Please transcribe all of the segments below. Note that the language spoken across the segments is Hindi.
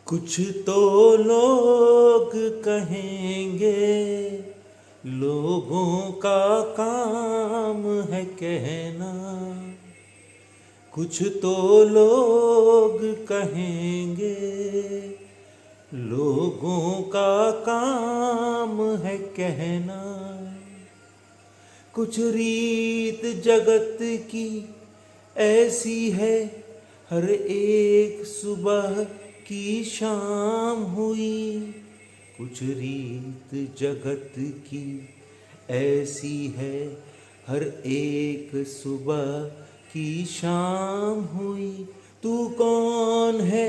कुछ तो लोग कहेंगे, लोगों का काम है कहना। कुछ तो लोग कहेंगे, लोगों का काम है कहना। कुछ रीत जगत की ऐसी है, हर एक सुबह की शाम हुई। कुछ रीत जगत की ऐसी है, हर एक सुबह की शाम हुई। तू कौन है,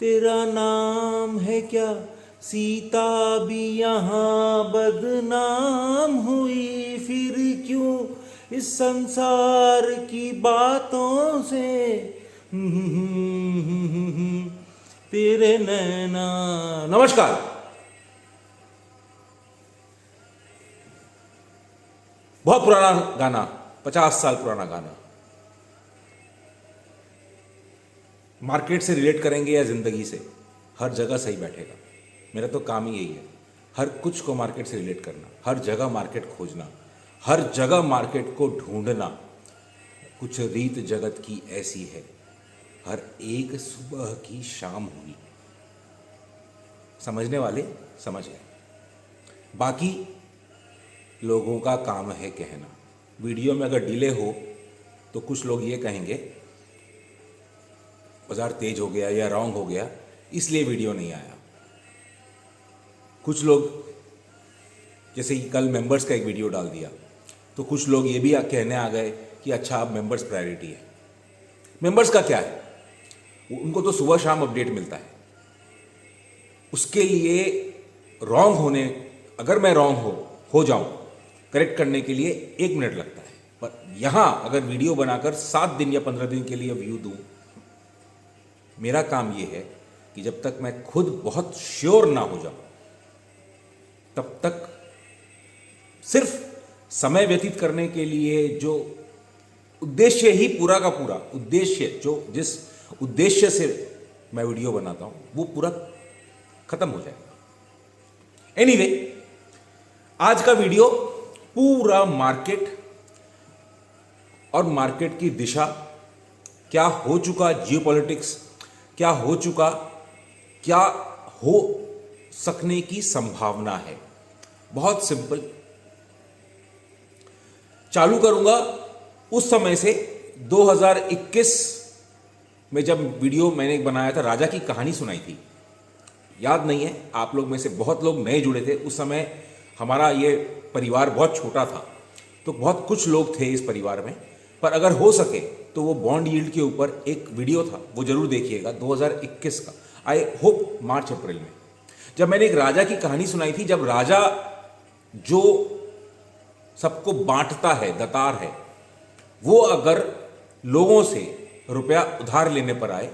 तेरा नाम है क्या? सीता भी यहाँ बदनाम हुई। फिर क्यों इस संसार की बातों से तेरे नैना। नमस्कार। बहुत पुराना गाना, 50 साल पुराना गाना। मार्केट से रिलेट करेंगे या जिंदगी से, हर जगह सही बैठेगा। मेरा तो काम ही यही है, हर कुछ को मार्केट से रिलेट करना, हर जगह मार्केट खोजना, हर जगह मार्केट को ढूंढना। कुछ रीत जगत की ऐसी है, हर एक सुबह की शाम हुई। समझने वाले समझ गए, बाकी लोगों का काम है कहना। वीडियो में अगर डिले हो तो कुछ लोग ये कहेंगे बाजार तेज हो गया या रॉन्ग हो गया, इसलिए वीडियो नहीं आया। कुछ लोग जैसे कि कल मेंबर्स का एक वीडियो डाल दिया, तो कुछ लोग ये भी कहने आ गए कि अच्छा अब मेंबर्स प्रायोरिटी है। मेंबर्स का क्या है, उनको तो सुबह शाम अपडेट मिलता है। उसके लिए रॉन्ग होने, अगर मैं रॉन्ग हो जाऊं, करेक्ट करने के लिए 1 मिनट लगता है। पर यहां अगर वीडियो बनाकर 7 दिन या 15 दिन के लिए व्यू दूं, मेरा काम यह है कि जब तक मैं खुद बहुत श्योर ना हो जाऊं, तब तक सिर्फ समय व्यतीत करने के लिए जो उद्देश्य ही पूरा का पूरा उद्देश्य, जिस उद्देश्य से मैं वीडियो बनाता हूं, वो पूरा खत्म हो जाएगा। एनीवे, आज का वीडियो पूरा मार्केट और मार्केट की दिशा, क्या हो चुका जियोपॉलिटिक्स, क्या हो चुका, क्या हो सकने की संभावना है। बहुत सिंपल। चालू करूंगा उस समय से, 2021 में जब वीडियो मैंने बनाया था, राजा की कहानी सुनाई थी। याद नहीं है, आप लोग में से बहुत लोग नए जुड़े थे। उस समय हमारा ये परिवार बहुत छोटा था, तो बहुत कुछ लोग थे इस परिवार में। पर अगर हो सके तो वो बॉन्ड यील्ड के ऊपर एक वीडियो था, वो जरूर देखिएगा, 2021 का, आई होप मार्च अप्रैल में, जब मैंने एक राजा की कहानी सुनाई थी। जब राजा जो सबको बांटता है, दतार है, वो अगर लोगों से रुपया उधार लेने पर आए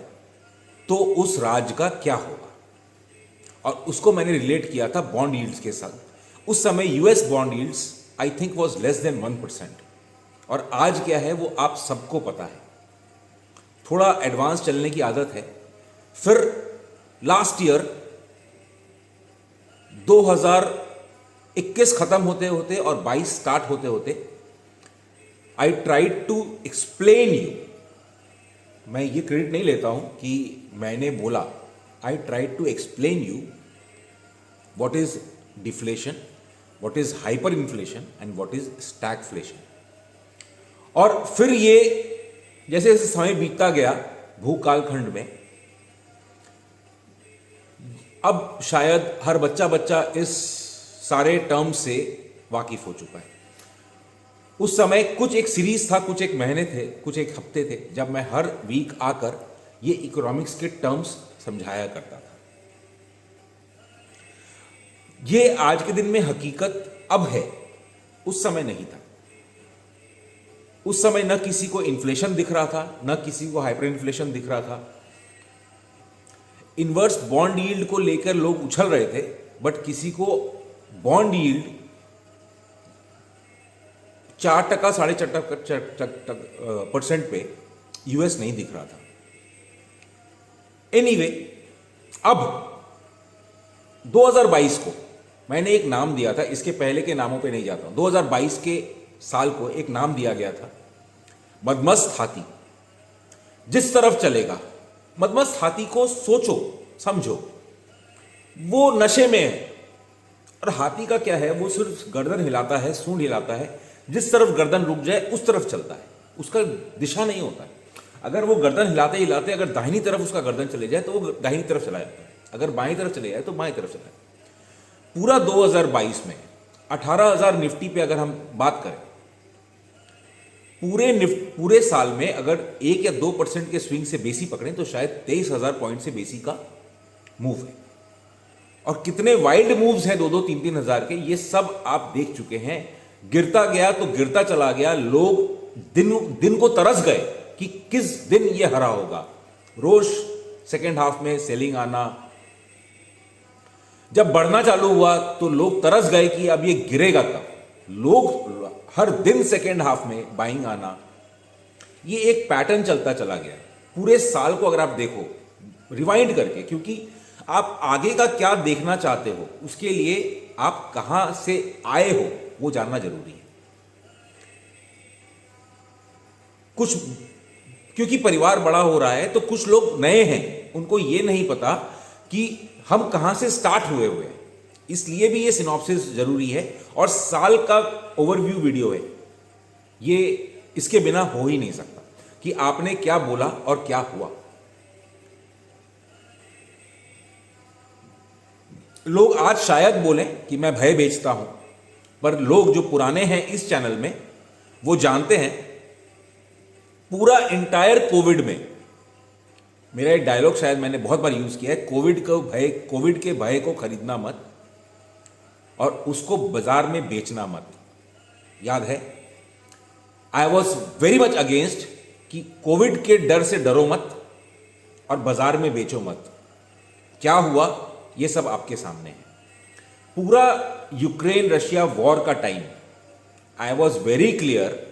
तो उस राज का क्या होगा। और उसको मैंने रिलेट किया था बॉन्ड यील्ड्स के साथ। उस समय US bond yields I think was less than 1%, और आज क्या है वो आप सबको पता है। थोड़ा एडवांस चलने की आदत है। फिर लास्ट ईयर 2021 खत्म होते होते और 22 स्टार्ट होते होते, I tried to explain you, मैं ये क्रेडिट नहीं लेता हूं कि मैंने बोला, I tried to explain you what is deflation, what is hyper inflation and what is stagflation. और फिर ये जैसे जैसे समय बीतता गया भूकाल खंड में, अब शायद हर बच्चा इस सारे टर्म से वाकिफ हो चुका है। उस समय कुछ एक सीरीज था, कुछ एक महीने थे, कुछ एक हफ्ते थे, जब मैं हर वीक आकर ये इकोनॉमिक्स के टर्म्स समझाया करता था। ये आज के दिन में हकीकत अब है, उस समय नहीं था। उस समय न किसी को इन्फ्लेशन दिख रहा था, न किसी को हाइपर इन्फ्लेशन दिख रहा था। इनवर्स बॉन्ड यील्ड को लेकर लोग उछल रहे थे, बट किसी को बॉन्ड यील्ड 4%, 4.5% पे यूएस नहीं दिख रहा था। एनीवे, अब 2022 को मैंने एक नाम दिया था, इसके पहले के नामों पे नहीं जाता हूं। 2022 के साल को एक नाम दिया गया था, मदमस्त हाथी। जिस तरफ चलेगा, मदमस्त हाथी को सोचो समझो, वो नशे में है। और हाथी का क्या है, वो सिर्फ गर्दन हिलाता है, सूंड हिलाता है, जिस तरफ गर्दन रुक जाए उस तरफ चलता है, उसका दिशा नहीं होता है। अगर वो गर्दन हिलाते हिलाते अगर दाहिनी तरफ उसका गर्दन चले जाए तो वो दाहिनी तरफ चला जाता है, अगर बाईं तरफ चले जाए तो बाईं तरफ चला जाता है। पूरा 2022 में 18,000 निफ्टी पे अगर हम बात करें, पूरे साल में अगर 1 या 2% के स्विंग से बेसी पकड़ें तो शायद 23,000 पॉइंट से बेसी का मूव है। और कितने वाइल्ड मूव्स हैं 2-2, 3-3 हजार के, ये सब आप देख चुके हैं। गिरता गया तो गिरता चला गया, लोग दिन को तरस गए कि किस दिन ये हरा होगा। रोज सेकेंड हाफ में सेलिंग आना, जब बढ़ना चालू हुआ तो लोग तरस गए कि अब ये गिरेगा कब। लोग हर दिन सेकेंड हाफ में बाइंग आना, ये एक पैटर्न चलता चला गया पूरे साल को। अगर आप देखो रिवाइंड करके, क्योंकि आप आगे का क्या देखना चाहते हो, उसके लिए आप कहां से आए हो वो जानना जरूरी है। कुछ क्योंकि परिवार बड़ा हो रहा है तो कुछ लोग नए हैं, उनको ये नहीं पता कि हम कहां से स्टार्ट हुए हैं, इसलिए भी ये सिनॉप्सिस जरूरी है। और साल का ओवरव्यू वीडियो है ये, इसके बिना हो ही नहीं सकता कि आपने क्या बोला और क्या हुआ। लोग आज शायद बोलें कि मैं भय बेचता हूं, पर लोग जो पुराने हैं इस चैनल में वो जानते हैं, पूरा इंटायर कोविड में मेरा एक डायलॉग शायद मैंने बहुत बार यूज किया है, कोविड के भय को खरीदना मत और उसको बाजार में बेचना मत। याद है, I was very much against कि कोविड के डर से डरो मत और बाजार में बेचो मत। क्या हुआ ये सब आपके सामने है। पूरा यूक्रेन रशिया वॉर का time I was very clear,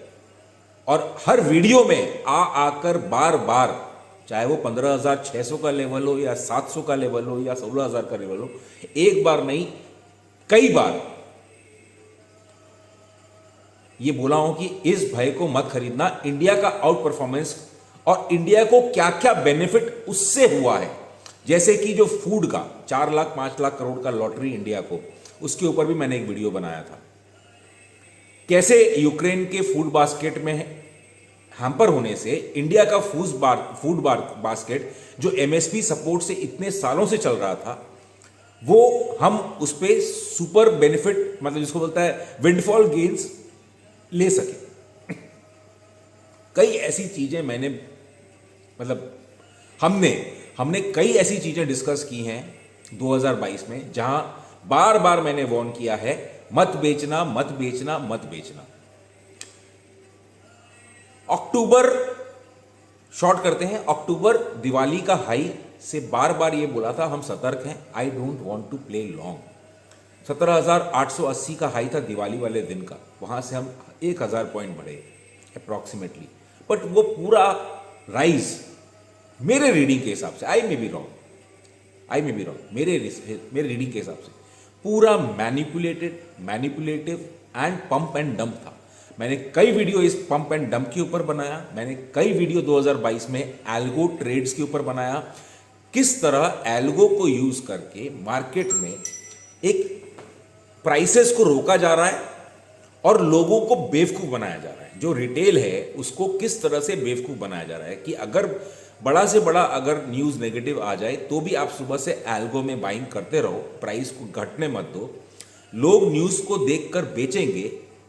और हर वीडियो में आकर बार बार, चाहे वो 15,600 का लेवल हो या 700 का लेवल हो या 16,000 का लेवल हो, एक बार नहीं कई बार ये बोला हूं कि इस भय को मत खरीदना। इंडिया का आउट परफॉर्मेंस और इंडिया को क्या क्या बेनिफिट उससे हुआ है, जैसे कि जो फूड का 4 लाख 5 लाख करोड़ का लॉटरी इंडिया को, उसके ऊपर भी मैंने एक वीडियो बनाया था। कैसे यूक्रेन के फूड बास्केट में हैम्पर होने से इंडिया का फूड बास्केट जो एमएसपी सपोर्ट से इतने सालों से चल रहा था, वो हम उस पर सुपर बेनिफिट, मतलब जिसको बोलता है विंडफॉल गेन्स, ले सके। कई ऐसी चीजें मैंने, मतलब हमने कई ऐसी चीजें डिस्कस की हैं 2022 में, जहां बार बार मैंने वार्न किया है, मत बेचना मत बेचना मत बेचना। अक्टूबर शॉर्ट करते हैं, अक्टूबर दिवाली का हाई से बार बार ये बोला था हम सतर्क हैं, I don't want to play long. 17,880 का हाई था दिवाली वाले दिन का, वहां से हम 1,000 पॉइंट बढ़े अप्रॉक्सीमेटली। बट वो पूरा राइज मेरे रीडिंग के हिसाब से, आई मे बी रॉन्ग, मेरे रीडिंग के हिसाब से पूरा manipulative and pump and dump था। मैंने कई वीडियो इस पंप एंड डंप के ऊपर बनाया, मैंने कई वीडियो 2022 में एल्गो ट्रेड्स के ऊपर बनाया, किस तरह एल्गो को यूज करके मार्केट में एक प्राइसेस को रोका जा रहा है और लोगों को बेवकूफ बनाया जा रहा है। जो रिटेल है उसको किस तरह से बेवकूफ बनाया जा रहा है कि अगर बड़ा से बड़ा अगर न्यूज नेगेटिव आ जाए तो भी आप सुबह से एल्गो में बाइंग करते रहो, प्राइस को घटने मत दो। लोग न्यूज को देखकर बेचेंगे,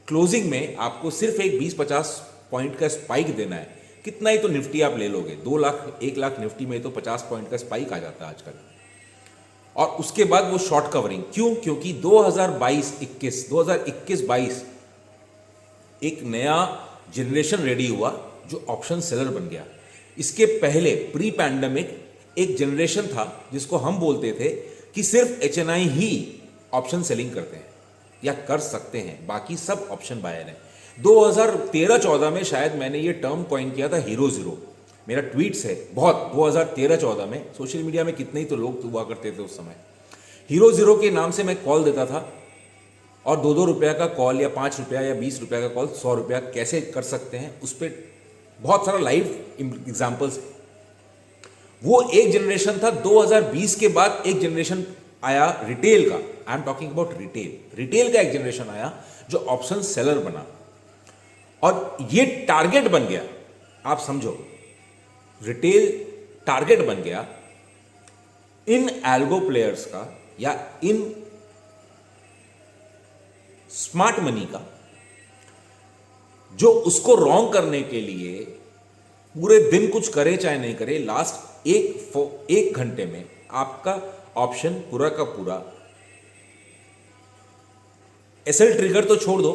क्लोजिंग में आपको सिर्फ एक 20-50 पॉइंट का स्पाइक देना है। कितना ही तो निफ्टी आप ले लोगे, 2 लाख 1 लाख निफ्टी में तो 50 पॉइंट का स्पाइक आ जाता है आजकल। और उसके बाद वो शॉर्ट कवरिंग क्यों? क्योंकि 2021-22 एक नया जनरेशन रेडी हुआ जो ऑप्शन सेलर बन गया। इसके पहले प्री पैंडेमिक एक जनरेशन था जिसको हम बोलते थे कि सिर्फ एचएनआई ही ऑप्शन सेलिंग करते हैं या कर सकते हैं, बाकी सब ऑप्शन बायर हैं। 2013-14 में शायद मैंने ये टर्म कॉइन किया था हीरो जीरो। मेरा ट्वीट्स है बहुत, 2013-14 में सोशल मीडिया में कितने ही तो लोग हुआ करते थे उस समय। हीरो जीरो के नाम से मैं कॉल देता था और 2-2 रुपया का कॉल या 5 रुपया या 20 रुपया का कॉल 100 रुपया कैसे कर सकते हैं, उस पर बहुत सारा लाइव एग्जाम्पल्स। वो एक जनरेशन था। 2020 के बाद एक जनरेशन आया रिटेल का, I am talking about retail का एक जनरेशन आया जो ऑप्शन सेलर बना और ये टारगेट बन गया। आप समझो, रिटेल टारगेट बन गया इन एल्गो प्लेयर्स का या इन स्मार्ट मनी का, जो उसको रॉन्ग करने के लिए पूरे दिन कुछ करे चाहे नहीं करे, लास्ट एक घंटे में आपका ऑप्शन पूरा का पूरा एसएल ट्रिगर तो छोड़ दो,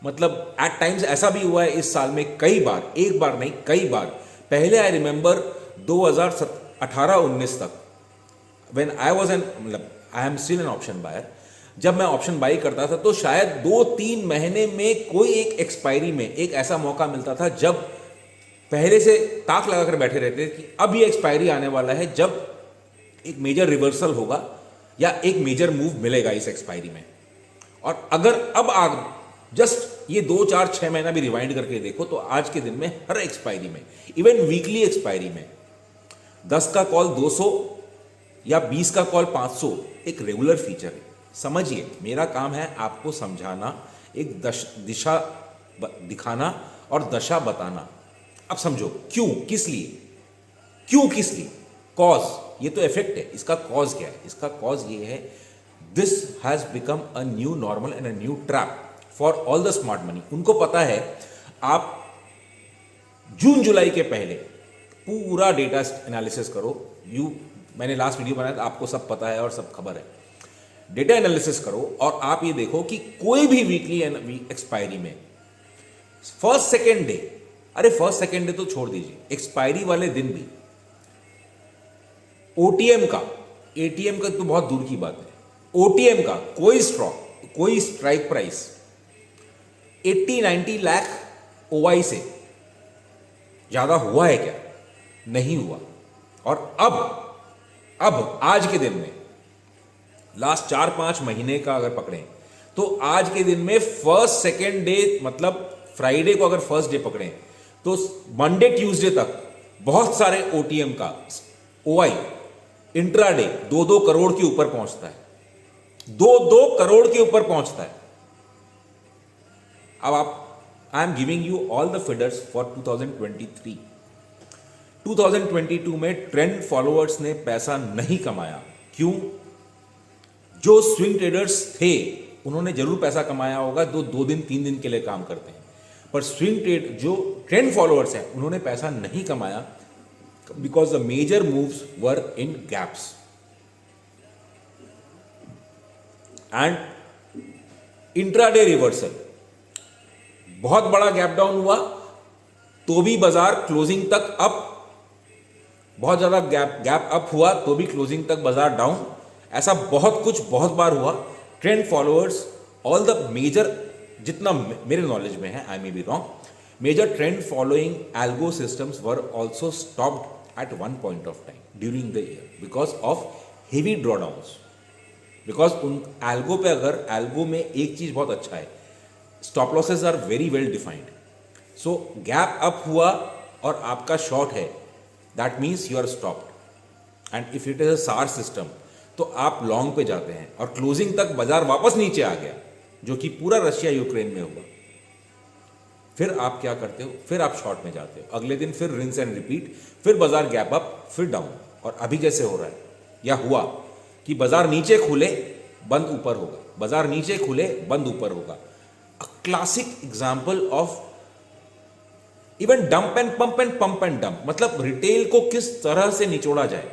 मतलब एट टाइम्स ऐसा भी हुआ है इस साल में कई बार, एक बार नहीं कई बार। पहले आई रिमेंबर 2018-19 तक व्हेन आई वाज एन, मतलब I am still an option buyer, जब मैं ऑप्शन बाई करता था तो शायद 2-3 महीने में कोई एक एक्सपायरी में एक ऐसा मौका मिलता था जब पहले से ताक लगाकर बैठे रहते कि अब ये एक्सपायरी आने वाला है, जब एक मेजर रिवर्सल होगा या एक मेजर मूव मिलेगा इस एक्सपायरी में। और अगर अब आग जस्ट ये 2-4-6 महीना भी रिवाइंड करके देखो तो आज के दिन में हर एक्सपायरी में, इवन वीकली एक्सपायरी में 10 का कॉल 200 या 20 का कॉल 500 एक रेगुलर फीचर है। समझिए, मेरा काम है आपको समझाना, एक दिशा दिखाना और दशा बताना। अब समझो क्यों, किस लिए कॉज, ये तो इफेक्ट है, इसका कॉज क्या है? इसका कॉज ये है, this has become a new normal and a new trap for all the smart money. उनको पता है आप जून जुलाई के पहले पूरा डेटा एनालिसिस करो। मैंने लास्ट वीडियो बनाया था, आपको सब पता है और सब खबर है। डेटा एनालिसिस करो और आप ये देखो कि कोई भी वीकली एक्सपायरी में फर्स्ट सेकेंड डे तो छोड़ दीजिए, एक्सपायरी वाले दिन भी ओटीएम का, एटीएम का तो बहुत दूर की बात है, ओटीएम का कोई स्ट्राइक प्राइस 80-90 लाख ओवाई से ज्यादा हुआ है क्या? नहीं हुआ। और अब आज के दिन में लास्ट 4-5 महीने का अगर पकड़ें तो आज के दिन में फर्स्ट सेकेंड डे, मतलब फ्राइडे को अगर फर्स्ट डे पकड़ें तो मंडे ट्यूसडे तक बहुत सारे ओटीएम का ओआई इंट्राडे 2-2 करोड़ के ऊपर पहुंचता है, 2-2 करोड़ के ऊपर पहुंचता है। अब I am giving you all the figures for 2023। 2022 में ट्रेंड फॉलोअर्स ने पैसा नहीं कमाया। क्यों? जो स्विंग ट्रेडर्स थे उन्होंने जरूर पैसा कमाया होगा, 2 दिन 3 दिन के लिए काम करते हैं, पर जो ट्रेंड फॉलोअर्स हैं उन्होंने पैसा नहीं कमाया because the major moves were in gaps and intraday reversal. बहुत बड़ा गैप डाउन हुआ तो भी बाजार क्लोजिंग तक अप, बहुत ज्यादा गैप अप हुआ तो भी क्लोजिंग तक बाजार डाउन। ऐसा बहुत बार हुआ। Trend followers, all the major, जितना मेरे नॉलेज में है, I may be wrong, major trend following algo systems were also stopped at one point of time during the year because of heavy drawdowns. Because उन एल्गो पे, अगर एल्गो में एक चीज बहुत अच्छा है, stop losses are very well defined. So gap up हुआ और आपका शॉर्ट है, that means you are stopped. And if it is a सार सिस्टम तो आप लॉन्ग पे जाते हैं और क्लोजिंग तक बाजार वापस नीचे आ गया, जो कि पूरा रशिया यूक्रेन में हुआ। फिर आप क्या करते हो? फिर आप शॉर्ट में जाते हो, अगले दिन फिर रिंस एंड रिपीट, फिर बाजार गैप अप, फिर डाउन। और अभी जैसे हो रहा है या हुआ कि बाजार नीचे खुले बंद ऊपर होगा, बाजार नीचे खुले बंद ऊपर होगा। A classic example of even dump and pump and dump, मतलब रिटेल को किस तरह से निचोड़ा जाए।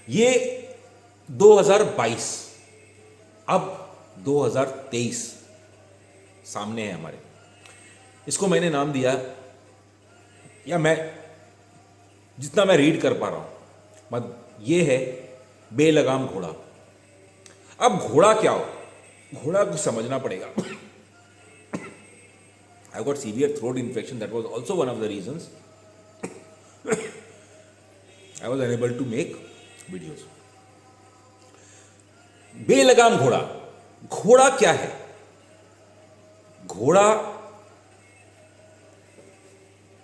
ये 2022, अब 2023 सामने है हमारे। इसको मैंने नाम दिया, या मैं जितना मैं रीड कर पा रहा हूं, ये है बेलगाम घोड़ा। अब घोड़ा क्या हो? घोड़ा को समझना पड़ेगा। I got severe throat infection. That was also one of the reasons I was unable to make videos. बेलगाम घोड़ा, घोड़ा क्या है? घोड़ा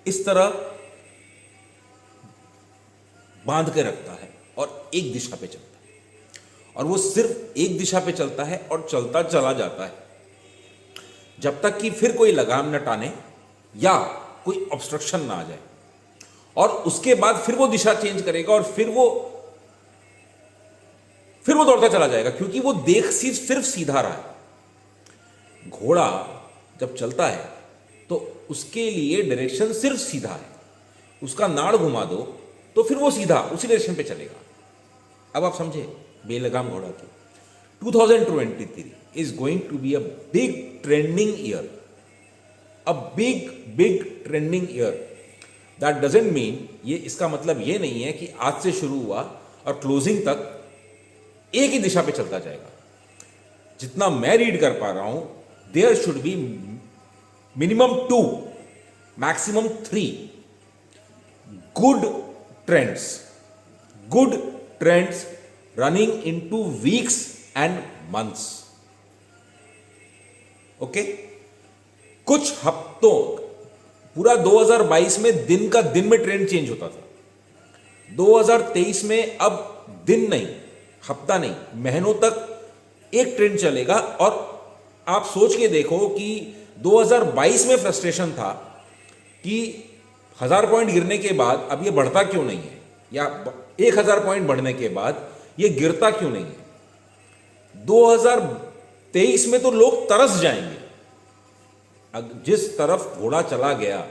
इस तरह बांध के रखता है और एक दिशा पे चलता है, और वो सिर्फ एक दिशा पे चलता है और चलता चला जाता है जब तक कि फिर कोई लगाम न टाने या कोई ऑब्स्ट्रक्शन ना आ जाए, और उसके बाद फिर वो दिशा चेंज करेगा और फिर वो दौड़ता चला जाएगा, क्योंकि वो सिर्फ सीधा रहा है। घोड़ा जब चलता है तो उसके लिए डायरेक्शन सिर्फ सीधा है, उसका नाड़ घुमा दो तो फिर वो सीधा उसी डायरेक्शन पे चलेगा। अब आप समझे बेलगाम घोड़ा की। 2023 is going to be a big trending year, a big trending year. That doesn't mean, ये इसका मतलब ये नहीं है कि आज से शुरू हुआ और क्लोजिंग तक एक ही दिशा पे चलता जाएगा। जितना मैं रीड कर पा रहा हूं, there should be minimum 2, maximum 3 good trends running into weeks and months. Okay, कुछ हफ्तों, पूरा 2022 में दिन का दिन में ट्रेंड चेंज होता था। 2023 में अब दिन नहीं, हफ्ता नहीं, महीनों तक एक ट्रेंड चलेगा। और आप सोच के देखो कि 2022 में फ्रस्ट्रेशन था कि 1000 पॉइंट गिरने के बाद अब ये बढ़ता क्यों नहीं है, या 1000 पॉइंट बढ़ने के बाद ये गिरता क्यों नहीं है। 2023 में तो लोग तरस जाएंगे, जिस तरफ घोड़ा चला गया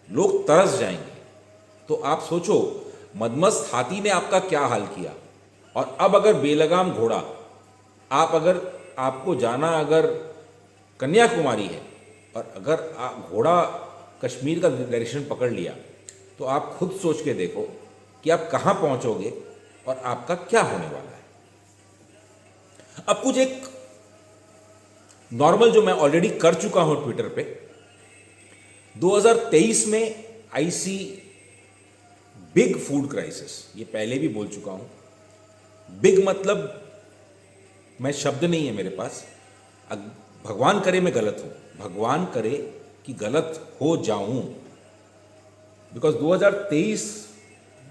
लोग तरस जाएंगे। तो आप सोचो, मदमस्त हाथी ने आपका क्या हाल किया, और अब अगर बेलगाम घोड़ा, आपको जाना अगर कन्याकुमारी है और अगर घोड़ा कश्मीर का डायरेक्शन पकड़ लिया, तो आप खुद सोच के देखो कि आप कहां पहुंचोगे और आपका क्या होने वाला है। अब कुछ एक नॉर्मल जो मैं ऑलरेडी कर चुका हूं ट्विटर पे, 2023 में आई सी बिग फूड क्राइसिस, ये पहले भी बोल चुका हूं। बिग मतलब मैं शब्द नहीं है मेरे पास, भगवान करे मैं गलत हूं, भगवान करे कि गलत हो जाऊं, बिकॉज 2023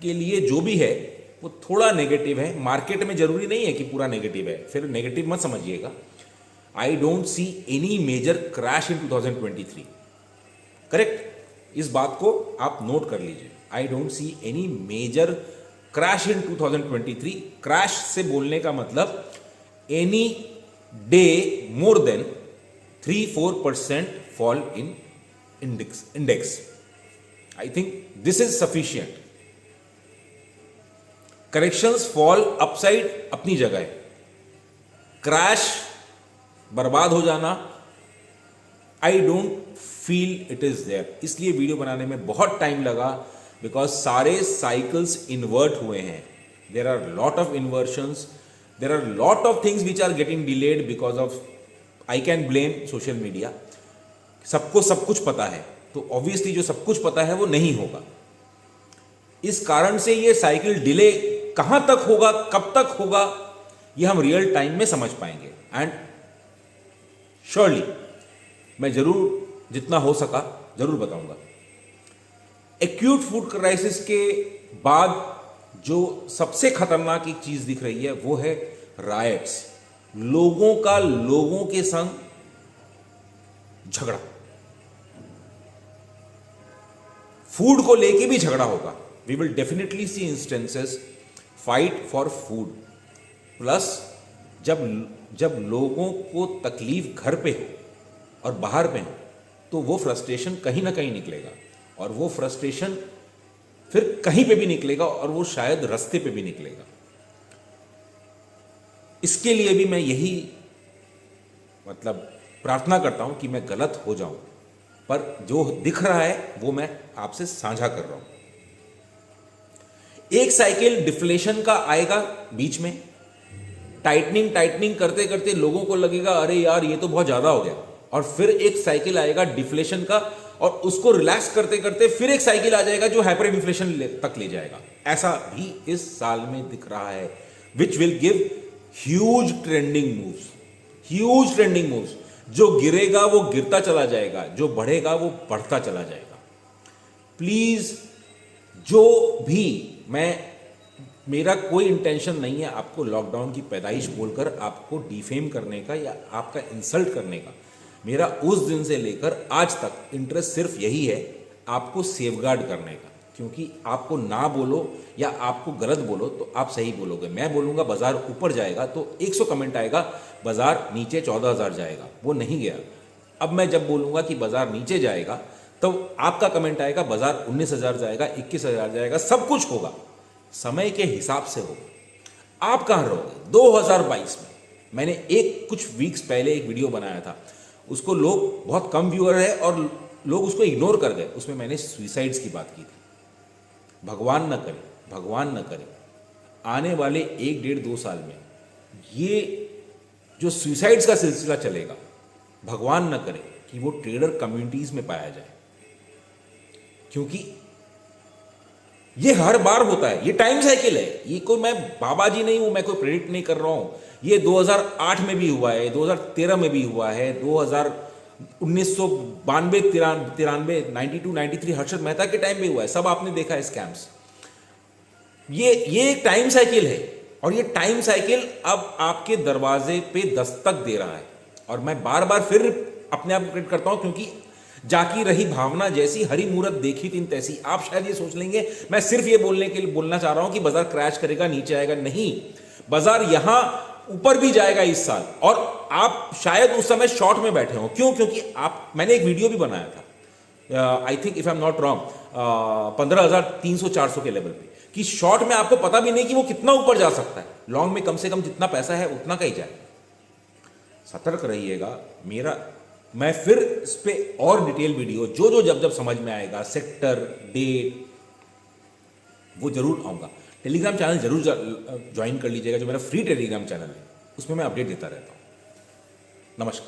के लिए जो भी है वो थोड़ा नेगेटिव है। मार्केट में जरूरी नहीं है कि पूरा नेगेटिव है, फिर नेगेटिव मत समझिएगा। I don't see any major crash in 2023, correct, इस बात को आप नोट कर लीजिए। I don't see any major crash in 2023। Crash से बोलने का मतलब any day more than 3-4% fall in index. I think this is sufficient. Corrections fall upside अपनी जगह है, क्रैश बर्बाद हो जाना I don't feel it is there. इसलिए वीडियो बनाने में बहुत टाइम लगा, बिकॉज सारे साइकिल्स इन्वर्ट हुए हैं। There are lot of inversions, there are lot of things which are getting delayed because of, I can blame social media. सबको सब कुछ पता है, तो ऑब्वियसली जो सब कुछ पता है वो नहीं होगा। इस कारण से ये साइकिल डिले कहां तक होगा, कब तक होगा, ये हम रियल टाइम में समझ पाएंगे। एंड श्योरली मैं जरूर जितना हो सका जरूर बताऊंगा। एक्यूट फूड क्राइसिस के बाद जो सबसे खतरनाक एक चीज दिख रही है वो है रायट्स, लोगों का लोगों के संग झगड़ा। फूड को लेके भी झगड़ा होगा। We will definitely see instances fight for food. Plus जब लोगों को तकलीफ घर पे हो और बाहर पे हो, तो वो फ्रस्ट्रेशन कहीं ना कहीं निकलेगा, और वो फ्रस्ट्रेशन फिर कहीं पे भी निकलेगा, और वो शायद रास्ते पे भी निकलेगा। इसके लिए भी मैं यही मतलब प्रार्थना करता हूं कि मैं गलत हो जाऊं, पर जो दिख रहा है वो मैं आपसे साझा कर रहा हूं। एक साइकिल डिफ्लेशन का आएगा बीच में, टाइटनिंग करते करते लोगों को लगेगा अरे यार ये तो बहुत ज्यादा हो गया, और फिर एक साइकिल आएगा डिफ्लेशन का, और उसको रिलैक्स करते करते फिर एक साइकिल आ जाएगा जो हाइपर इन्फ्लेशन तक ले जाएगा। ऐसा भी इस साल में दिख रहा है, which will give huge trending moves, huge trending moves. जो गिरेगा वो गिरता चला जाएगा, जो बढ़ेगा वो बढ़ता चला जाएगा। प्लीज, जो भी, मेरा कोई इंटेंशन नहीं है आपको लॉकडाउन की पैदाइश बोलकर आपको डिफेम करने का या आपका इंसल्ट करने का। मेरा उस दिन से लेकर आज तक इंटरेस्ट सिर्फ यही है, आपको सेफगार्ड करने का। क्योंकि आपको ना बोलो या आपको गलत बोलो तो आप सही बोलोगे। मैं बोलूँगा बाजार ऊपर जाएगा तो 100 कमेंट आएगा, बाजार नीचे 14,000 जाएगा, वो नहीं गया। अब मैं जब बोलूँगा कि बाजार नीचे जाएगा तो आपका कमेंट आएगा बाजार 19,000 जाएगा, 21,000 जाएगा, सब कुछ होगा समय के हिसाब से होगा। आप कहाँ रहोगे 2022 में? मैंने कुछ वीक्स पहले एक वीडियो बनाया था, उसको लोग, बहुत कम व्यूअर है और लोग उसको इग्नोर कर गए। उसमें मैंने सुइसाइड्स की बात की थी। भगवान न करे, भगवान न करे, आने वाले 1-1.5-2 साल में ये जो सुइसाइड्स का सिलसिला चलेगा, भगवान न करे कि वो ट्रेडर कम्युनिटीज में पाया जाए। क्योंकि ये हर बार होता है, ये टाइम साइकिल है। ये कोई, मैं बाबा जी नहीं हूं, मैं कोई प्रेडिक्ट नहीं कर रहा हूं। ये 2008 में भी हुआ है, 2013 में भी हुआ है, 1992, 92, 93 हर्षद मेहता के टाइम में हुआ है। सब आपने देखा है स्कैम्स। ये एक टाइम साइकिल है और ये टाइम साइकिल अब आपके दरवाजे पे दस्तक दे रहा है। और मैं बार बार फिर अपने आप को क्रेडिट करता हूं, क्योंकि जाकी रही भावना जैसी, हरी मूरत देखी तीन तैसी। आप शायद ये सोच लेंगे मैं सिर्फ ये बोलने के लिए बोलना चाह रहा हूं कि बाजार क्रैश करेगा, नीचे आएगा। नहीं, बाजार यहां ऊपर भी जाएगा इस साल। और आप शायद उस समय शॉर्ट में बैठे हो। क्यों? क्योंकि मैंने एक वीडियो भी बनाया था, I think if I am not wrong, 15,300-400 के लेवल पे, कि शॉर्ट में आपको पता भी नहीं कि वो कितना ऊपर जा सकता है। लॉन्ग में कम से कम जितना पैसा है उतना का ही जाए। सतर्क रहिएगा। मैं फिर इस पे और डिटेल वीडियो जो जब समझ में आएगा, सेक्टर, डेट, वो जरूर आऊंगा। टेलीग्राम चैनल जरूर ज्वाइन कर लीजिएगा, जो मेरा फ्री टेलीग्राम चैनल है, उसमें मैं अपडेट देता रहता हूं। नमस्कार।